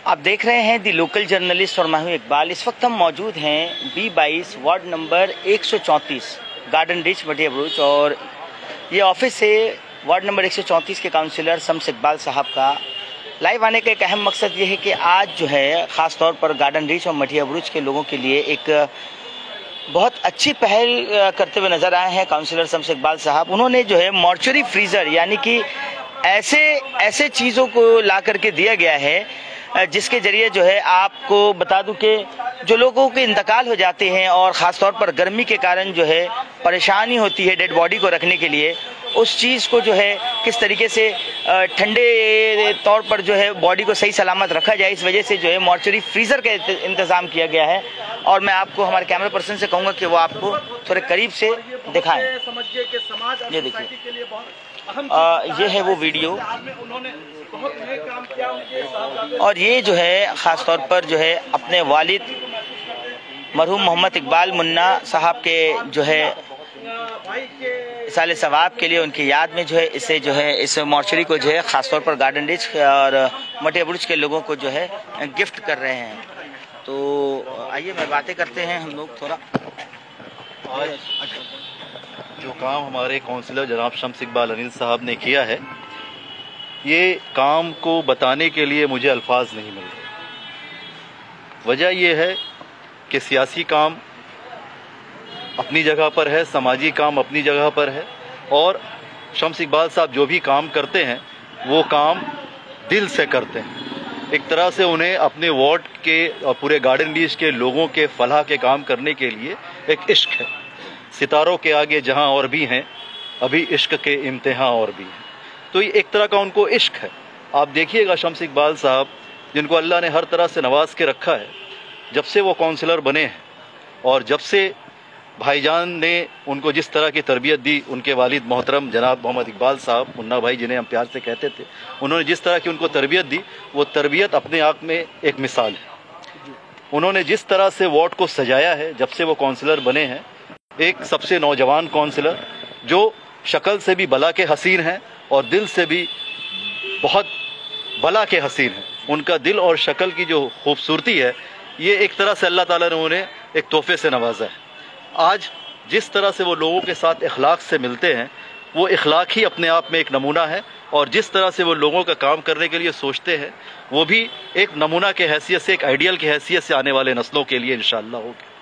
आप देख रहे हैं दी लोकल जर्नलिस्ट और मैं हूं इकबाल। इस वक्त हम मौजूद हैं B22 ward number 134 garden rich मटिया बुरुज और ये ऑफिस है वार्ड नंबर 134 के काउंसिलर शम्स इकबाल साहब का। लाइव आने का एक अहम मकसद ये है कि आज जो है ख़ास तौर पर गार्डन रिच और मटिया बुरुज के लोगों के लिए एक बहुत अच्छी पहल करते हुए नजर आए हैं काउंसिलर शम्स इकबाल साहब। उन्होंने जो है मॉर्चरी फ्रीज़र यानी कि ऐसे चीज़ों को ला करके दिया गया है जिसके जरिए जो है आपको बता दूं कि जो लोगों के इंतकाल हो जाते हैं और ख़ास तौर पर गर्मी के कारण जो है परेशानी होती है डेड बॉडी को रखने के लिए, उस चीज़ को जो है किस तरीके से ठंडे तौर पर जो है बॉडी को सही सलामत रखा जाए, इस वजह से जो है मॉर्चरी फ्रीज़र का इंतज़ाम किया गया है। और मैं आपको हमारे कैमरा पर्सन से कहूँगा कि वो आपको थोड़े करीब से दिखाएं। ये देखिए, ये है वो वीडियो और ये जो है ख़ास तौर पर जो है अपने वालिद मरहूम मोहम्मद इकबाल मुन्ना साहब के जो है साले सवाब के लिए उनकी याद में जो है इसे जो है इस मॉर्चरी को जो है ख़ास तौर पर गार्डन रिच और मटिया बुरुज के लोगों को जो है गिफ्ट कर रहे हैं। तो आइए मैं बातें करते हैं हम लोग थोड़ा। आज जो काम हमारे काउंसिलर जनाब शम्स इकबाल अनिल साहब ने किया है, ये काम को बताने के लिए मुझे अल्फाज नहीं मिल रहे। वजह यह है कि सियासी काम अपनी जगह पर है, समाजी काम अपनी जगह पर है और शम्स इकबाल साहब जो भी काम करते हैं वो काम दिल से करते हैं। एक तरह से उन्हें अपने वार्ड के और पूरे गार्डन रिच के लोगों के फलाह के काम करने के लिए एक इश्क है। सितारों के आगे जहां और भी हैं, अभी इश्क के इम्तिहान और भी हैं। तो ये एक तरह का उनको इश्क है। आप देखिएगा शम्स इकबाल साहब, जिनको अल्लाह ने हर तरह से नवाज के रखा है, जब से वो काउंसिलर बने हैं और जब से भाईजान ने उनको जिस तरह की तरबियत दी, उनके वालिद मोहतरम जनाब मोहम्मद इकबाल साहब मुन्ना भाई जिन्हें हम प्यार से कहते थे, उन्होंने जिस तरह की उनको तरबियत दी, वो तरबियत अपने आप में एक मिसाल है। उन्होंने जिस तरह से वार्ड को सजाया है जब से वो काउंसिलर बने हैं, एक सबसे नौजवान काउंसिलर जो शक्ल से भी बला के हसीन हैं और दिल से भी बहुत बला के हसीन हैं। उनका दिल और शक्ल की जो खूबसूरती है, ये एक तरह से अल्लाह ताला ने उन्हें एक तोहफे से नवाजा है। आज जिस तरह से वो लोगों के साथ इखलाक से मिलते हैं, वो इखलाक ही अपने आप में एक नमूना है और जिस तरह से वो लोगों का काम करने के लिए सोचते हैं, वो भी एक नमूना के हैसियत से, एक आइडियल की हैसियत से आने वाले नस्लों के लिए इंशाअल्लाह होगी।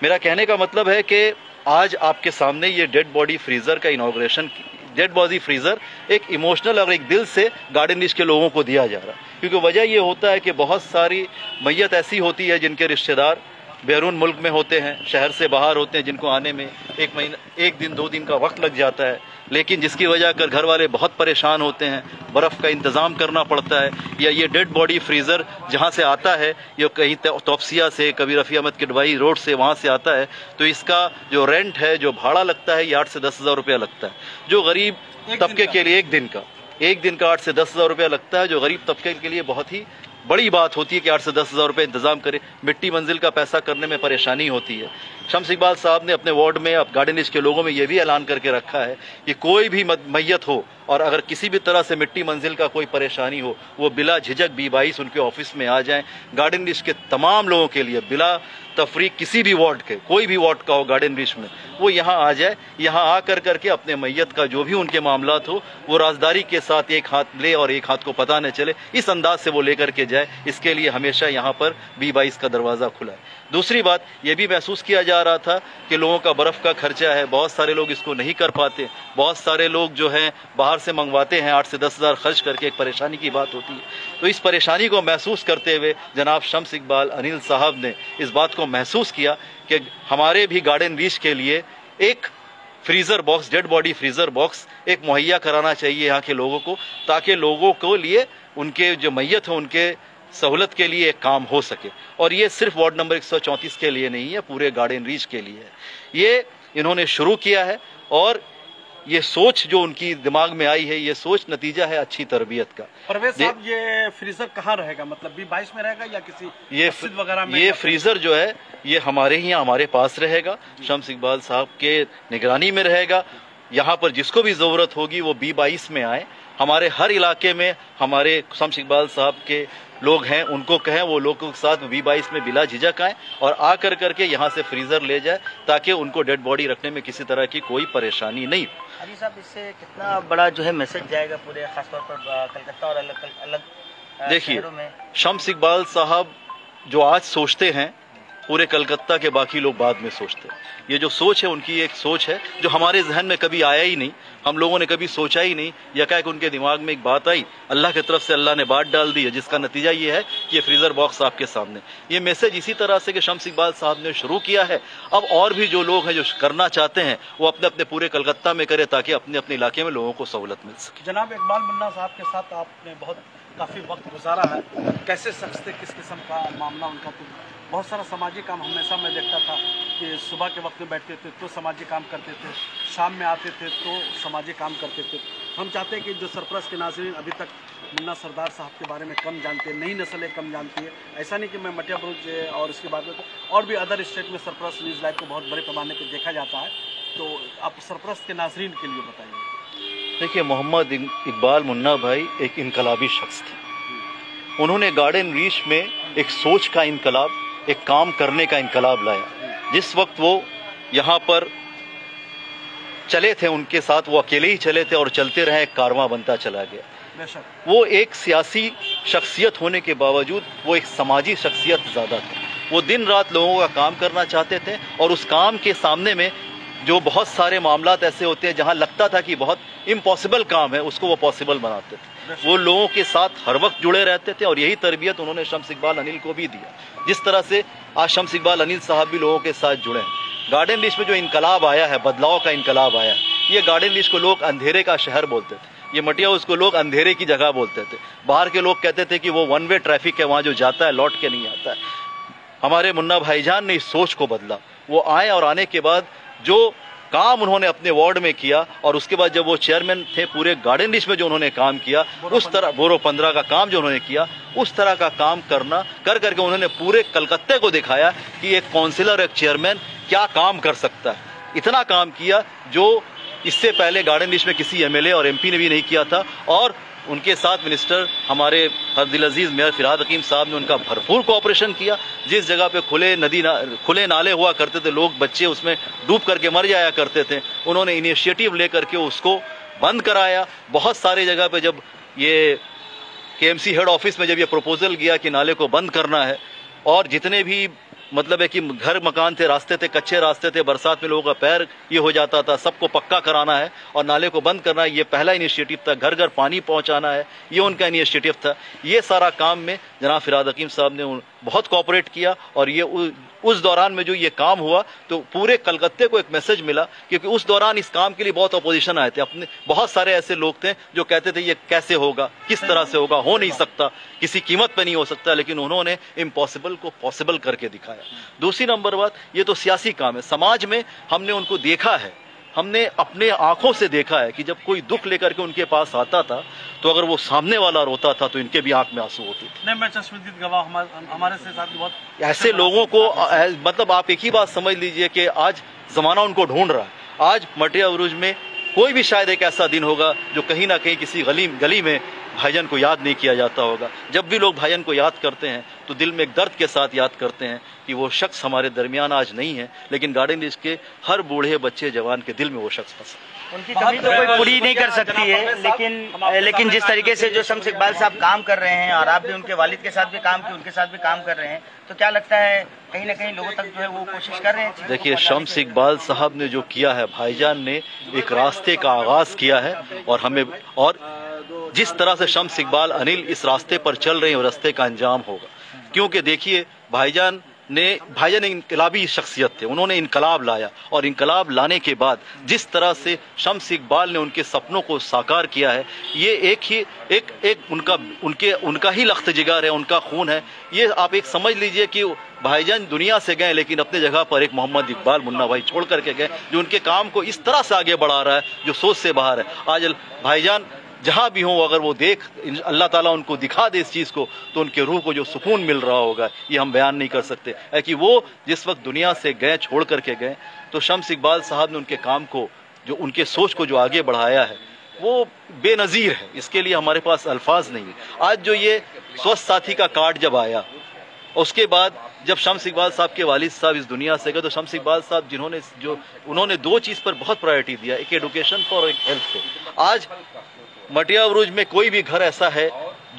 मेरा कहने का मतलब है कि आज आपके सामने ये डेड बॉडी फ्रीज़र का इनॉग्रेशन, डेड बॉडी फ्रीज़र एक इमोशनल और एक दिल से गार्डन रिच के लोगों को दिया जा रहा है। क्योंकि वजह ये होता है कि बहुत सारी मैयत ऐसी होती है जिनके रिश्तेदार बैरून मुल्क में होते हैं, शहर से बाहर होते हैं, जिनको आने में एक महीना, एक दिन, 2 दिन का वक्त लग जाता है, लेकिन जिसकी वजह कर घर वाले बहुत परेशान होते हैं, बर्फ़ का इंतज़ाम करना पड़ता है। या ये डेड बॉडी फ्रीज़र जहाँ से आता है, ये कहीं तोपसिया से, कभी रफ़ी अहमद किडवाई रोड से वहाँ से आता है, तो इसका जो रेंट है, जो भाड़ा लगता है, ये 8 से 10 हज़ार रुपया लगता है। जो गरीब तबके के लिए एक दिन का 8 से 10 हज़ार रुपया लगता है, जो गरीब तबके के लिए बहुत ही बड़ी बात होती है कि 8 से 10 हज़ार रुपये इंतजाम करें। मिट्टी मंजिल का पैसा करने में परेशानी होती है। शम्स इकबाल साहब ने अपने वार्ड में, अब गार्डन रिच के लोगों में ये भी ऐलान करके रखा है कि कोई भी मैयत हो और अगर किसी भी तरह से मिट्टी मंजिल का कोई परेशानी हो, वो बिला झिझक B22 उनके ऑफिस में आ जाएं। गार्डन रिच के तमाम लोगों के लिए बिला तफरीक, किसी भी वार्ड के, कोई भी वार्ड का हो गार्डन रिच में, वो यहाँ आ जाए। यहाँ आकर करके अपने मैयत का जो भी उनके मामलात हो, वो राजदारी के साथ एक हाथ ले और एक हाथ को पता न चले, इस अंदाज से वो लेकर के जाए। इसके लिए हमेशा यहाँ पर B22 का दरवाज़ा खुला है। दूसरी बात, ये भी महसूस किया जा रहा था कि लोगों का बर्फ़ का खर्चा है, बहुत सारे लोग इसको नहीं कर पाते, बहुत सारे लोग जो हैं बाहर से मंगवाते हैं, 8 से 10 हज़ार खर्च करके, एक परेशानी की बात होती है। तो इस परेशानी को महसूस करते हुए जनाब शम्स इकबाल अनिल साहब ने इस बात को महसूस किया कि हमारे भी गार्डन रिच के लिए एक freezer box, dead body freezer box एक मुहैया कराना चाहिए यहाँ के लोगों को, ताकि लोगों को लिए उनके जो मैयत हो, उनके सहूलत के लिए एक काम हो सके। और ये सिर्फ वार्ड नंबर 134 के लिए नहीं है, पूरे गार्डन रिच के लिए है। ये इन्होंने शुरू किया है और ये सोच जो उनकी दिमाग में आई है, ये सोच नतीजा है अच्छी तरबियत का। परवेज साहब, ये फ्रीजर कहाँ रहेगा? मतलब B22 में रहेगा या किसी मस्जिद वगैरह में? ये फ्रीजर जो है ये हमारे ही हमारे पास रहेगा, शम्स इकबाल साहब के निगरानी में रहेगा। यहाँ पर जिसको भी ज़रूरत होगी वो B22 में आए। हमारे हर इलाके में हमारे शम्स इकबाल साहब के लोग हैं, उनको कहें वो लोगों के साथ B22 में बिला झिझक आए और आकर करके यहाँ से फ्रीजर ले जाए ताकि उनको डेड बॉडी रखने में किसी तरह की कोई परेशानी नहीं हो। अभी साहब इससे कितना बड़ा जो है मैसेज जाएगा पूरे खासतौर पर कलकत्ता और अलग अलग देखिए, शम्स इकबाल साहब जो आज सोचते हैं पूरे कलकत्ता के बाकी लोग बाद में सोचते हैं। ये जो सोच है उनकी एक सोच है जो हमारे जहन में कभी आया ही नहीं, हम लोगों ने कभी सोचा ही नहीं। यकाएक उनके दिमाग में एक बात आई, अल्लाह की तरफ से अल्लाह ने बात डाल दी है, जिसका नतीजा ये है कि ये फ्रीजर बॉक्स आपके सामने। ये मैसेज इसी तरह से कि शम्स इकबाल साहब ने शुरू किया है, अब और भी जो लोग हैं जो करना चाहते हैं वो अपने अपने पूरे कलकत्ता में करें ताकि अपने अपने इलाके में लोगों को सहूलत मिल सके। जनाब इकबाल मुन्ना साहब के साथ आपने काफी वक्त गुजारा है, कैसे शख्स थे, किस किस्म का मामला उनका? तो बहुत सारा सामाजिक काम हमेशा मैं देखता था कि सुबह के वक्त में बैठते थे तो सामाजिक काम करते थे, शाम में आते थे तो सामाजिक काम करते थे। हम चाहते हैं कि जो सरपरस्त के नाज़रीन अभी तक मुन्ना सरदार साहब के बारे में कम जानते हैं, नई नस्लें कम जानती है। ऐसा नहीं कि मैं मटिया बुरुज और इसके बाद और भी अदर स्टेट में सरपरस्त न्यूज़ लाइव को बहुत बड़े पैमाने पर देखा जाता है, तो आप सरपरस्त के नाज़रीन के लिए बताइए। देखिए, मोहम्मद इकबाल मुन्ना भाई एक इनकलाबी शख्स थे। उन्होंने गार्डन रीच में एक सोच का इनकलाब, एक काम करने का इनकलाब लाया। जिस वक्त वो यहाँ पर चले थे उनके साथ वो अकेले ही चले थे और चलते रहे, एक कारवां बनता चला गया। वो एक सियासी शख्सियत होने के बावजूद वो एक समाजी शख्सियत ज़्यादा थे। वो दिन रात लोगों का काम करना चाहते थे और उस काम के सामने में जो बहुत सारे मामलात ऐसे होते हैं जहां लगता था कि बहुत इम्पॉसिबल काम है, उसको वो पॉसिबल बनाते थे। वो लोगों के साथ हर वक्त जुड़े रहते थे और यही तरबियत उन्होंने शम्स इकबाल अनिल को भी दिया। जिस तरह से आज शम्स इकबाल अनिल साहब भी लोगों के साथ जुड़े हैं। गार्डन रीच में जो इनकलाब आया है, बदलाव का इनकलाब आया है, ये गार्डन रीच को लोग अंधेरे का शहर बोलते थे, ये मटिया उसको लोग अंधेरे की जगह बोलते थे। बाहर के लोग कहते थे कि वो वन वे ट्रैफिक है, वहाँ जो जाता है लौट के नहीं आता है। हमारे मुन्ना भाईजान ने इस सोच को बदला। वो आए और आने के बाद जो काम उन्होंने अपने वार्ड में किया और उसके बाद जब वो चेयरमैन थे पूरे गार्डन रीच में जो उन्होंने काम किया, उस तरह बोरो 15 का काम जो उन्होंने किया, उस तरह का काम कर करके उन्होंने पूरे कलकत्ते को दिखाया कि एक काउंसिलर, एक चेयरमैन क्या काम कर सकता है। इतना काम किया जो इससे पहले गार्डन रीच में किसी MLA और MP ने भी नहीं किया था। और उनके साथ मिनिस्टर हमारे हरदिल अजीज मेयर फिरहाद हकीम साहब ने उनका भरपूर कोऑपरेशन किया। जिस जगह पे खुले नाले हुआ करते थे, लोग बच्चे उसमें डूब करके मर जाया करते थे, उन्होंने इनिशिएटिव लेकर के उसको बंद कराया। बहुत सारे जगह पे जब ये KMC हेड ऑफिस में जब ये प्रपोजल गया कि नाले को बंद करना है और जितने भी मतलब है कि घर मकान थे, रास्ते थे, कच्चे रास्ते थे, बरसात में लोगों का पैर ये हो जाता था, सबको पक्का कराना है और नाले को बंद करना है, ये पहला इनिशिएटिव था। घर घर पानी पहुंचाना है, ये उनका इनिशिएटिव था। ये सारा काम में जनाब फिरहाद हकीम साहब ने बहुत कोऑपरेट किया और ये उस दौरान में जो ये काम हुआ तो पूरे कलकत्ते को एक मैसेज मिला, क्योंकि उस दौरान इस काम के लिए बहुत अपोजिशन आए थे। अपने बहुत सारे ऐसे लोग थे जो कहते थे ये कैसे होगा, किस तरह से होगा, हो नहीं सकता, किसी कीमत पे नहीं हो सकता, लेकिन उन्होंने इम्पॉसिबल को पॉसिबल करके दिखाया। दूसरी नंबर बात, ये तो सियासी काम है। समाज में हमने उनको देखा है, हमने अपने आंखों से देखा है कि जब कोई दुख लेकर के उनके पास आता था तो अगर वो सामने वाला रोता था तो इनके भी आंख में आंसू होते थे। नहीं, मैं चश्मदीद गवाह, हमारे से साथ बहुत ऐसे लोगों को मतलब आप एक ही बात समझ लीजिए कि आज जमाना उनको ढूंढ रहा है। आज मटिया बुरुज में कोई भी शायद एक ऐसा दिन होगा जो कहीं ना कहीं किसी गली में भाईजान को याद नहीं किया जाता होगा। जब भी लोग भाईजान को याद करते हैं तो दिल में एक दर्द के साथ याद करते हैं कि वो शख्स हमारे दरमियान आज नहीं है, लेकिन गार्डन रीच के हर बूढ़े बच्चे जवान के दिल में वो शख्स फंसा। उनकी कमी तो कोई पूरी नहीं कर सकती है, लेकिन जिस तरीके से जो शम्स इकबाल साहब काम कर रहे हैं और आप भी उनके वालिद के साथ भी काम किए, उनके साथ भी काम कर रहे हैं, तो क्या लगता है कहीं ना कहीं लोगों तक जो है वो कोशिश कर रहे हैं? देखिए, शम्स इकबाल साहब ने जो किया है, भाईजान ने एक रास्ते का आगाज किया है और हमें और जिस तरह से शम्स इकबाल अनिल इस रास्ते पर चल रहे हैं वो रास्ते का अंजाम होगा। क्योंकि देखिए, भाईजान इनकलाबी शख्सियत थे, उन्होंने इनकलाब लाया और इनकलाब लाने के बाद जिस तरह से शम्स इकबाल ने उनके सपनों को साकार किया है, ये उनका ही लख्त जिगर है, उनका खून है। ये आप एक समझ लीजिए कि भाईजान दुनिया से गए लेकिन अपने जगह पर एक मोहम्मद इकबाल मुन्ना भाई छोड़ करके गए, जो उनके काम को इस तरह से आगे बढ़ा रहा है जो सोच से बाहर है। आज भाईजान जहां भी हो, अगर वो अल्लाह ताला उनको दिखा दे इस चीज को, तो उनके रूह को जो सुकून मिल रहा होगा ये हम बयान नहीं कर सकते। है कि वो जिस वक्त दुनिया से गए, छोड़ करके गए, तो शम्स इकबाल साहब ने उनके काम को, जो उनके सोच को जो आगे बढ़ाया है, वो बेनज़ीर है। इसके लिए हमारे पास अल्फाज नहीं है। आज जो ये स्वस्थ साथी का कार्ड जब आया, उसके बाद जब शम्स इकबाल साहब के वालिद साहब इस दुनिया से गए, तो शम्स इकबाल साहब उन्होंने दो चीज़ पर बहुत प्रायोरिटी दिया, एक एडुकेशन पर और एक हेल्थ पे। आज मटिया बुरुज में कोई भी घर ऐसा है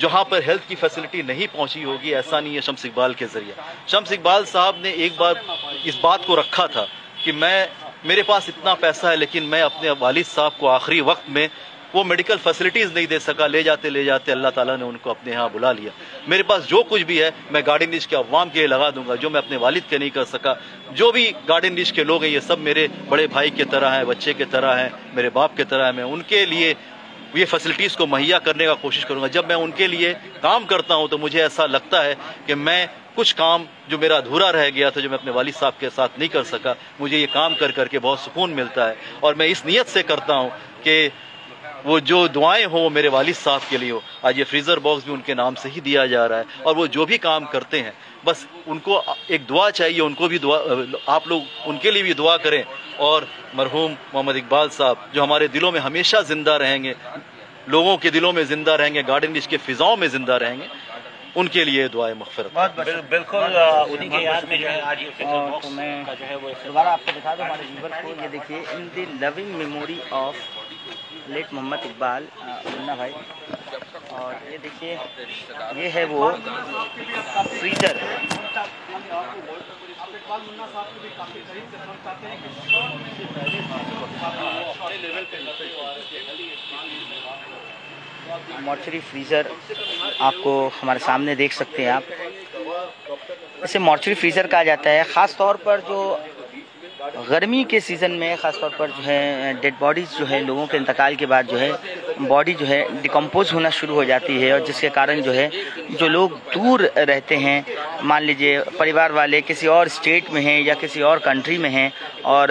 जहाँ पर हेल्थ की फैसिलिटी नहीं पहुँची होगी, ऐसा नहीं है शम्स इकबाल के ज़रिए। शम्स इकबाल साहब ने एक बार इस बात को रखा था कि मेरे पास इतना पैसा है, लेकिन मैं अपने वालिद साहब को आखिरी वक्त में वो मेडिकल फैसिलिटीज़ नहीं दे सका। ले जाते अल्लाह ताला ने उनको अपने यहाँ बुला लिया। मेरे पास जो कुछ भी है मैं गार्डन रिच के अवाम के लिए लगा दूंगा, जो मैं अपने वालिद के नहीं कर सका। जो भी गार्डन रिच के लोग हैं, ये सब मेरे बड़े भाई की तरह हैं, बच्चे की तरह हैं, मेरे बाप की तरह है। मैं उनके लिए ये फैसिलिटीज़ को मुहैया करने का कोशिश करूँगा। जब मैं उनके लिए काम करता हूँ तो मुझे ऐसा लगता है कि मैं कुछ काम जो मेरा अधूरा रह गया था, जो मैं अपने वालिद साहब के साथ नहीं कर सका, मुझे ये काम कर करके बहुत सुकून मिलता है। और मैं इस नीयत से करता हूँ कि वो जो दुआएं हो वो मेरे वालिद साहब के लिए हो। आज ये फ्रीज़र बॉक्स भी उनके नाम से ही दिया जा रहा है। और वो जो भी काम करते हैं, बस उनको एक दुआ चाहिए, उनको भी दुआ, आप लोग उनके लिए भी दुआ करें। और मरहूम मोहम्मद इकबाल साहब जो हमारे दिलों में हमेशा ज़िंदा रहेंगे, लोगों के दिलों में ज़िंदा रहेंगे, गार्डन रिच के फ़िज़ाओं में ज़िंदा रहेंगे, उनके लिए दुआएं मग़फ़िरत। बिल्कुल उन्हीं के याद में जो है आज ये फ्रीज़र बॉक्स का जो है वो दोबारा आपको दिखा दो हमारे व्यूअर्स को। ये देखिए, in the loving memory of late Mohammad Iqbal Munna Bhai. और ये देखिए, ये है वो फ्रीज़र। मॉर्चरी फ्रीज़र आपको हमारे सामने देख सकते हैं आप। इसे मॉर्चरी फ्रीज़र कहा जाता है। ख़ास तौर पर जो गर्मी के सीज़न में ख़ास तौर पर जो है डेड बॉडीज़ जो है लोगों के इंतकाल के बाद जो है बॉडी जो है डिकम्पोज होना शुरू हो जाती है, और जिसके कारण जो है जो लोग दूर रहते हैं, मान लीजिए परिवार वाले किसी और स्टेट में हैं या किसी और कंट्री में हैं, और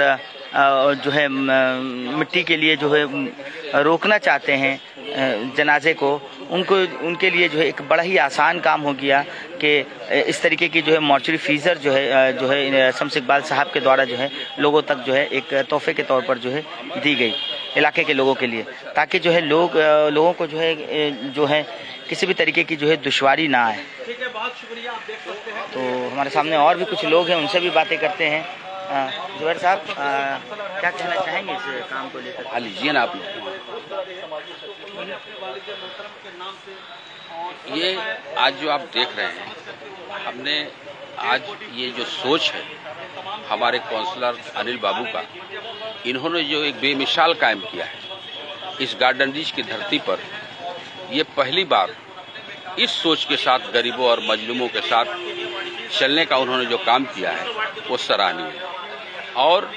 जो है मिट्टी के लिए जो है रोकना चाहते हैं जनाजे को, उनके लिए जो है एक बड़ा ही आसान काम हो गया कि इस तरीके की जो है मॉर्चरी फ्रीज़र जो है शम्स इकबाल साहब के द्वारा जो है लोगों तक जो है एक तोहफे के तौर पर जो है दी गई इलाके के लोगों के लिए, ताकि जो है लोगों को जो है किसी भी तरीके की जो है दुश्वारी ना आए। तो हमारे सामने और भी कुछ लोग हैं, उनसे भी बातें करते हैं। जुबैर साहब, क्या कहना चाहेंगे इस काम को लेकर? हाँ, लीजिए ना आप लोग। ये आज जो आप देख रहे हैं, हमने आज ये जो सोच है हमारे काउंसलर अनिल बाबू का, इन्होंने जो एक बेमिसाल कायम किया है इस गार्डन रिच की धरती पर, ये पहली बार इस सोच के साथ गरीबों और मजलूमों के साथ चलने का उन्होंने जो काम किया है वो सराहनीय है। और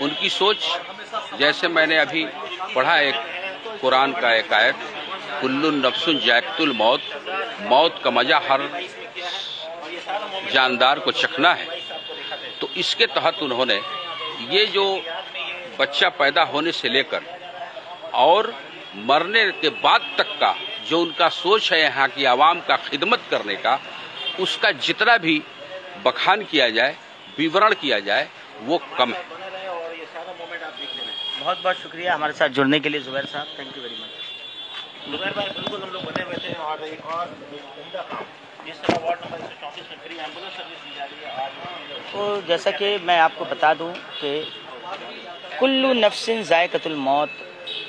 उनकी सोच, जैसे मैंने अभी पढ़ा एक कुरान का एक आयत, कुल्लुन नफ्सुन जायकतुल मौत, मौत का मजा हर जानदार को चखना है। तो इसके तहत उन्होंने ये जो बच्चा पैदा होने से लेकर और मरने के बाद तक का जो उनका सोच है यहाँ की आवाम का खिदमत करने का, उसका जितना भी बखान किया जाए, विवरण किया जाए, वो कम है। बहुत बहुत शुक्रिया हमारे साथ जुड़ने के लिए जुबैर साहब, thank you very much. Zubair भाई, बिल्कुल हम लोग बने हुए थे, और एक और जिस तरह वार्ड नंबर 134 में फ्री एम्बुलेंस सर्विस दी जा रही है आज, तो जैसा कि मैं आपको बता दूं कि कुल्लु नफ्सिन ज़ायक़तुल मौत,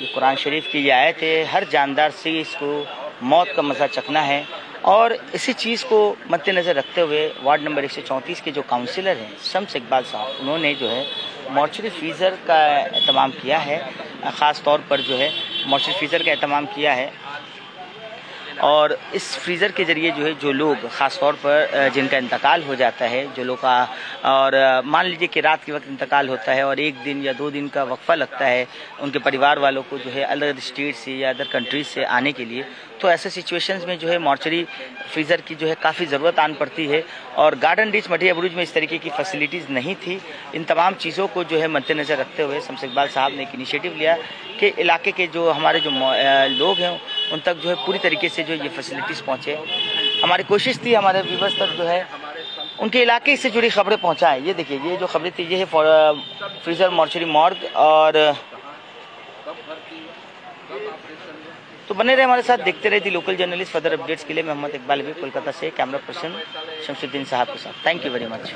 ये कुरान शरीफ की ये आयत है। हर जानदार से इसको मौत का मज़ा चखना है, और इसी चीज़ को मद्देनज़र रखते हुए वार्ड नंबर 134 के जो काउंसिलर हैं शम्स इकबाल साहब, उन्होंने जो है मॉर्चरी फ्रीज़र का एहतमाम किया है। ख़ास तौर पर जो है मॉर्चरी फ्रीज़र का एहतमाम किया है, और इस फ्रीज़र के ज़रिए जो है जो लोग ख़ास तौर पर जिनका इंतकाल हो जाता है, जो लोग का, और मान लीजिए कि रात के वक्त इंतकाल होता है और 1 दिन या 2 दिन का वक्फ़ा लगता है उनके परिवार वालों को जो है अदर स्टेट से या अदर कंट्रीज से आने के लिए, तो ऐसे सिचुएशंस में जो है मॉर्चरी फ्रीज़र की जो है काफ़ी ज़रूरत आन पड़ती है। और गार्डन रिच मटिया बुरुज में इस तरीके की फैसिलिटीज़ नहीं थी। इन तमाम चीज़ों को जो है मद्देनज़र रखते हुए शम्स इकबाल साहब ने एक इनिशिएटिव लिया कि इलाके के जो हमारे जो लोग हैं उन तक जो है पूरी तरीके से जो ये फैसिलिटीज़ पहुँचे। हमारी कोशिश थी हमारे व्यूवर्स तक जो है उनके इलाके से जुड़ी खबरें पहुँचाएँ। ये देखिए, ये जो खबरें थी, ये है फ्रीज़र मॉर्चरी मॉर्ग, और तो बने रहे हमारे साथ, देखते रहे दी लोकल जर्नलिस्ट। फर्दर अपडेट्स के लिए मोहम्मद इकबाल भी कोलकाता से कैमरा पर्सन शमशुद्दीन साहब के साथ। Thank you very much.